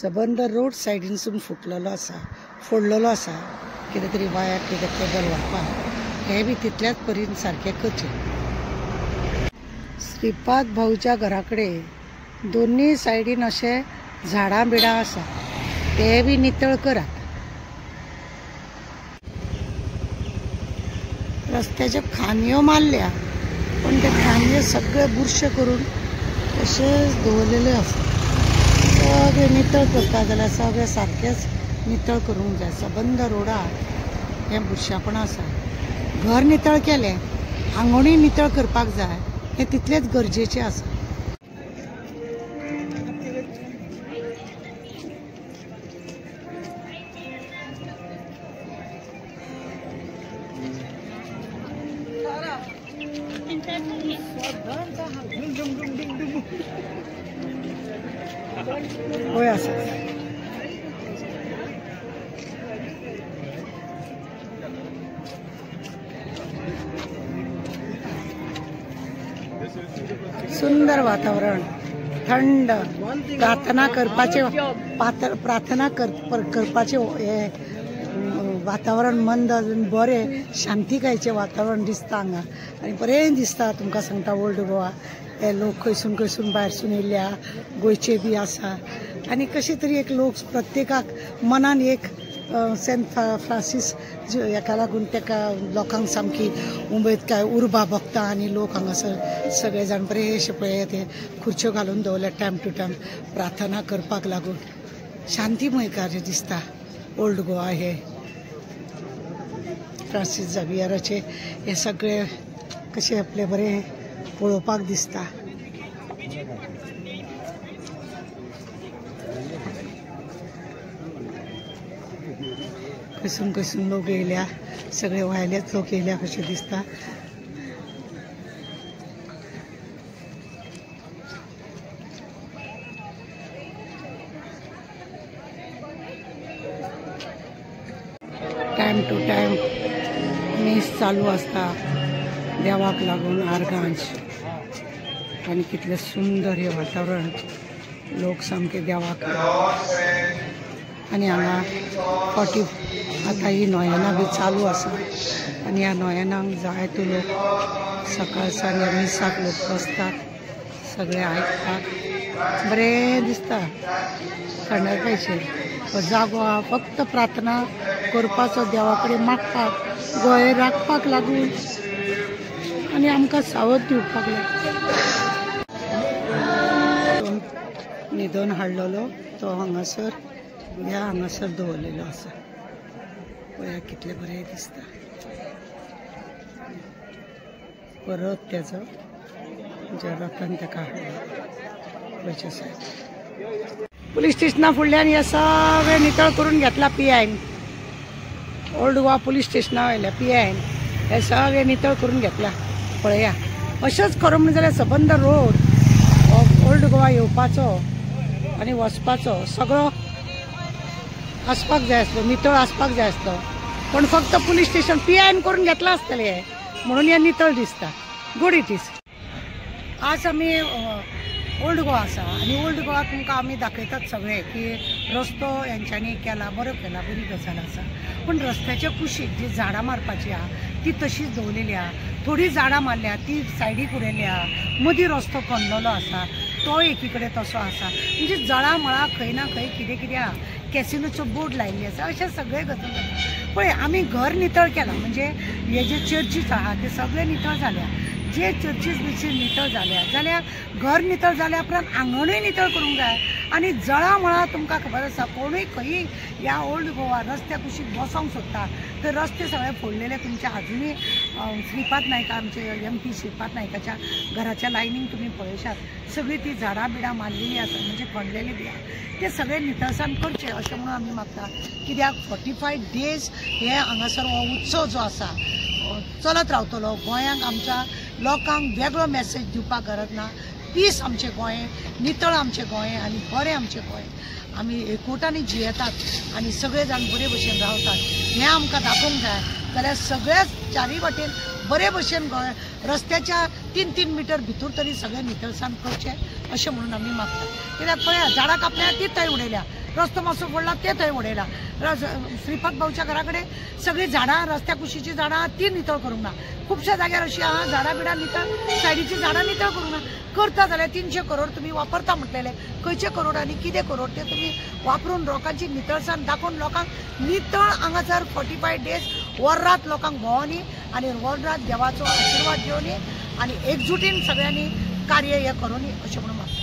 सबंद रोड सायडीनसून फुटलेलो आसा, फोडलेलो आसा. कितें तरी वायर कितें केबल वापरपाक हे बी तितल्याच परीन सारकें करचें. श्रीपाद भाऊच्या घरा कडेन दोन्ही सायडीन अशे झाडां बिडां आसा, ते बी नितळ करात. रस्त्याच्यो खांदयो मारल्या, पण ते खांदये सगळे बुरशे करून तशेंच दवरलेले आसा. सगळे नितळ करता जाल्यार सगळे सारकेंच नितळ करूंक जाय. सबंद रोडार हें बुरशेपण आसा. घर नितळ केलें, आंगणूय नितळ करपाक जाय, हें तितलेंच गरजेचें आसा. होय आसा. सुंदर वातावरण, थंड, प्रार्थना करपाचे हे वातावरण मंद बरें शांतिकायेचें वातावरण दिसता हांगा. आनी बरें दिसता. तुमकां सांगता ओल्ड गोवा हे लोक खंयसून भायरसून येयल्या, गोंयचे बी आसा. आनी कशे तरी एक लोक प्रत्येकाक मनान एक सेंट फ्रांसीस हेका लागून तेका लोकांक सामकी उमेदकाय उर्बा भोगता. आनी लोक हांगासर सगळे जाण बरेशे पळय ते खुर्च्यो घालून दवरल्या टायम टू टायम प्रार्थना करपाक लागून. शांतीमयकार दिसता ओल्ड गोवा हे. फ्रांसीस झेवियराचे हे सगळे कशे आपले बरें पळोवपाक दिसता. खंयसून लोक येयल्या, सगळे भायलेच लोक येयल्या कशें दिसता. टायम टू टायम मीस चालू आसता देवाक लागून आर्गांच. आनी कितलें सुंदर हे वातावरण, लोक सामके देवाक. आनी हांगा आतां ही नोयनां बी चालू आसा. आनी ह्या नोयनांक जायतो लोक सकाळ सांजे मिसाक लोक बसतात, सगळे आयकतात. बरें दिसता. थंडकायेचें हो जागो हा फक्त प्रार्थना करपाचो, देवा कडेन मागपाक, गोंय राखपाक लागून आनी आमकां सावध दिवपाक लागून. निधन हाडलेलो तो हांगासर हांगासर दवरलेलो आसा. पळया कितलें बरें दिसता. परत तेजो ज्या रथान तेका हाडलो सायड. पुलीस स्टेशना फुडल्यान हे सगळे नितळ करून घेतला PIन. ओल्ड गोवा पुलीस स्टेशना वयल्या PIन हे सगळे नितळ करून घेतला. पळया अशेंच करूंक म्हणून जाल्यार सबंद रोड ओल्ड गोवा येवपाचो आनी वचपाचो सगळो आसपाक जाय आसलो, नितळ आसपाक जाय आसलो. पण फक्त पुलीस स्टेशन PIन करून घेतला आसतलें हे, म्हणून हे नितळ दिसता. Good it is. आज आमी ओल्ड गोवा आसा आनी ओल्ड गोवा तुमकां आमी दाखयतात सगळे की रस्तो हेंच्यांनी केला, बरो केला, बरी गजाल आसा. पण रस्त्याच्या कुशीक जी झाडां मारपाची आहा ती तशीच दवरलेली आहा. थोडी झाडां मारल्या, ती सायडीक उडयल्या आहा. मदीं रस्तो खणलेलो आसा, तो एकीकडे तसो आसा. म्हणजे जळा मळा खंय ना खंय कितें कितें आहा. कॅसिनोच्यो बोर्ड लायिल्ली आसा. अशें सगळे गजाल जाता. पळय आमी घर नितळ केलां, म्हणजे हे जे चर्चीस आहा ते सगळे नितळ जाल्या. जे चर्चीस बिचीस नितळ जाल्या जाल्यार घर नितळ जाल्या उपरांत आंगणूय नितळ करूंक जाय. आनी जळा मळा तुमकां खबर आसा, कोणूय खंयी ह्या ओल्ड गोवा रस्त्या कुशीक बसोंक सोदता तर रस्ते सगळे फोडलेले तुमचे अजुनूय. श्रीपाद नायक आमचे MP श्रीपाद नायकाच्या घराच्या लायनीक तुमी पळयशात सगळी ती झाडां बिडां मारलेली आसा, म्हणजे खणलेली बी आसा. ते सगळे नितळसाण करचे अशें म्हणून आमी मागता. कित्याक 45 days हे हांगासर हो उत्सव जो आसा चलत रावतलो. गोंयांक आमच्या लोकांक वेगळो मॅसेज दिवपाक गरज ना. पीस आमचें गोंय, नितळ आमचें गोंय आनी बरें आमचें गोंय. आमी एकवटांनी जियेतात आनी सगळे जाण बरे भशेन रावतात हें आमकां दाखोवंक जाय. जाल्यार सगळ्याच चारी वाटेन बरे भशेन गोंय रस्त्याच्या 3-3 मीटर भितर तरी सगळे नितळसाण करचें अशें म्हणून आमी मागतात. कित्याक पळया झाडां कापल्या ती थंय उडयल्या, रस्तो मातसो फोडला ते थंय उडयला श्रीपाद भाऊच्या घराकडे सगळी झाडां रस्त्या कुशीची झाडां ती नितळ करूंक ना खुबश्या जाग्यार अशी आहा झाडां बिडां नितळ सायडीची झाडां नितळ करूंक ना करता जाल्यार 300 करोड तुम्ही वापरता म्हटलेले खंयचे करोड आनी कितें करोड ते तुम्ही वापरून लोकांची नितळसाण दाखोवन लोकांक नितळ हांगासर 45 डेज वरात लोकांक भोंवनी आनी वरात देवाचो आशिर्वाद घेवनी आनी एकजुटीन सगळ्यांनी कार्य हे करूनी अशें म्हणून